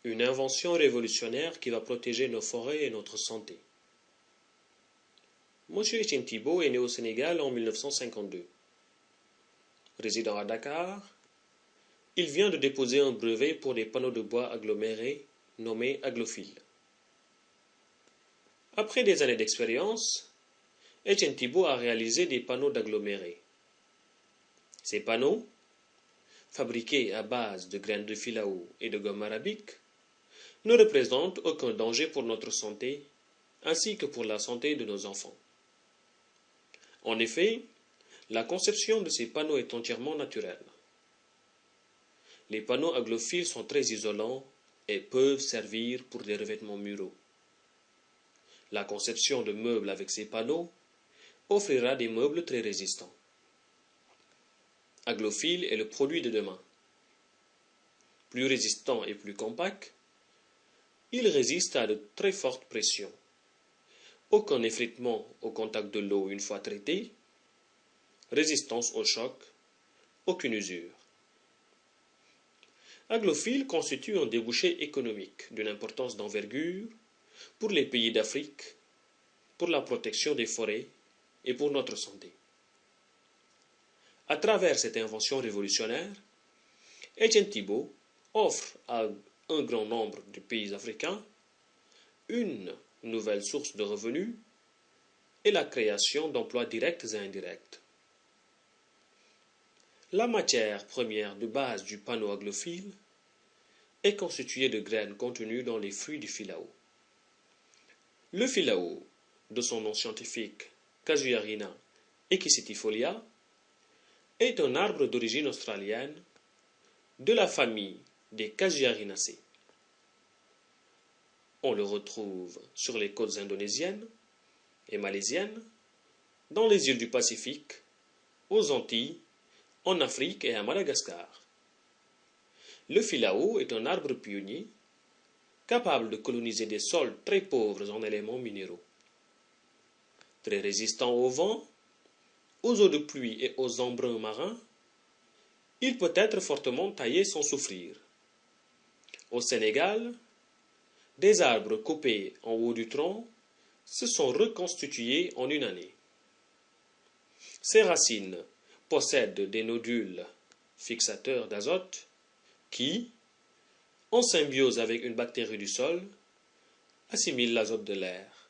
Une invention révolutionnaire qui va protéger nos forêts et notre santé. Monsieur Etienne Thibault est né au Sénégal en 1952. Résidant à Dakar, il vient de déposer un brevet pour des panneaux de bois agglomérés nommés aglophiles. Après des années d'expérience, Etienne Thibault a réalisé des panneaux d'agglomérés. Ces panneaux, fabriqués à base de graines de filao et de gomme arabique, ne représentent aucun danger pour notre santé ainsi que pour la santé de nos enfants. En effet, la conception de ces panneaux est entièrement naturelle. Les panneaux aglophiles sont très isolants et peuvent servir pour des revêtements muraux. La conception de meubles avec ces panneaux offrira des meubles très résistants. Aglophile est le produit de demain. Plus résistant et plus compact, il résiste à de très fortes pressions. Aucun effritement au contact de l'eau une fois traité, résistance au choc, aucune usure. Aglophile constitue un débouché économique d'une importance d'envergure pour les pays d'Afrique, pour la protection des forêts et pour notre santé. À travers cette invention révolutionnaire, Etienne Thibault offre à un grand nombre de pays africains une nouvelle source de revenus et la création d'emplois directs et indirects. La matière première de base du panneau aglophile est constituée de graines contenues dans les fruits du filao. Le filao, de son nom scientifique Casuarina equisetifolia, est un arbre d'origine australienne de la famille des Casuarinaceae. On le retrouve sur les côtes indonésiennes et malaisiennes, dans les îles du Pacifique, aux Antilles, en Afrique et à Madagascar. Le filao est un arbre pionnier capable de coloniser des sols très pauvres en éléments minéraux. Très résistant au vent, aux eaux de pluie et aux embruns marins, il peut être fortement taillé sans souffrir. Au Sénégal, des arbres coupés en haut du tronc se sont reconstitués en une année. Ces racines possèdent des nodules fixateurs d'azote qui, en symbiose avec une bactérie du sol, assimilent l'azote de l'air.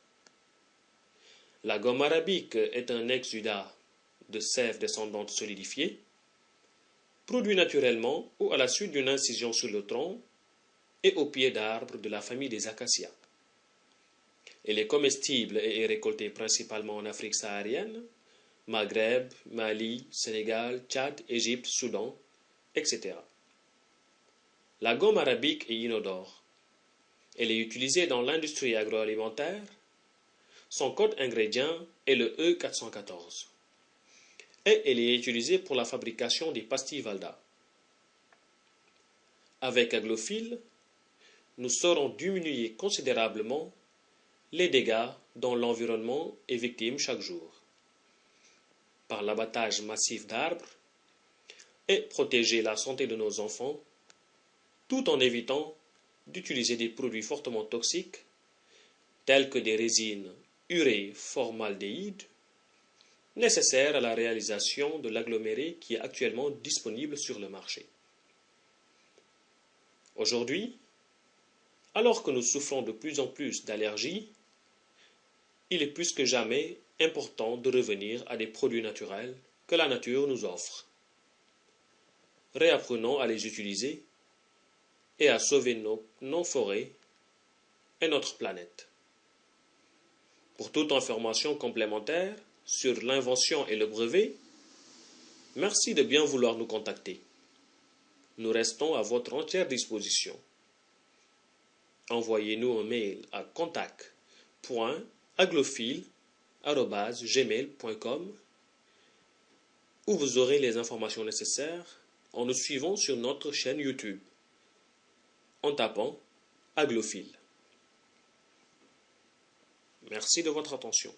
La gomme arabique est un exudat de sève descendante solidifiée, produit naturellement ou à la suite d'une incision sur le tronc et au pied d'arbres de la famille des acacias. Elle est comestible et est récoltée principalement en Afrique saharienne, Maghreb, Mali, Sénégal, Tchad, Égypte, Soudan, etc. La gomme arabique est inodore. Elle est utilisée dans l'industrie agroalimentaire. Son code ingrédient est le E414. Et elle est utilisée pour la fabrication des pastilles Valda. Avec Aglophile, nous saurons diminuer considérablement les dégâts dont l'environnement est victime chaque jour, par l'abattage massif d'arbres, et protéger la santé de nos enfants, tout en évitant d'utiliser des produits fortement toxiques, tels que des résines urée-formaldéhyde, nécessaires à la réalisation de l'aggloméré qui est actuellement disponible sur le marché. Aujourd'hui, alors que nous souffrons de plus en plus d'allergies, il est plus que jamais important de revenir à des produits naturels que la nature nous offre. Réapprenons à les utiliser et à sauver nos forêts et notre planète. Pour toute information complémentaire sur l'invention et le brevet, merci de bien vouloir nous contacter. Nous restons à votre entière disposition. Envoyez-nous un mail à contact.aglophile@gmail.com où vous aurez les informations nécessaires en nous suivant sur notre chaîne YouTube en tapant Aglophile. Merci de votre attention.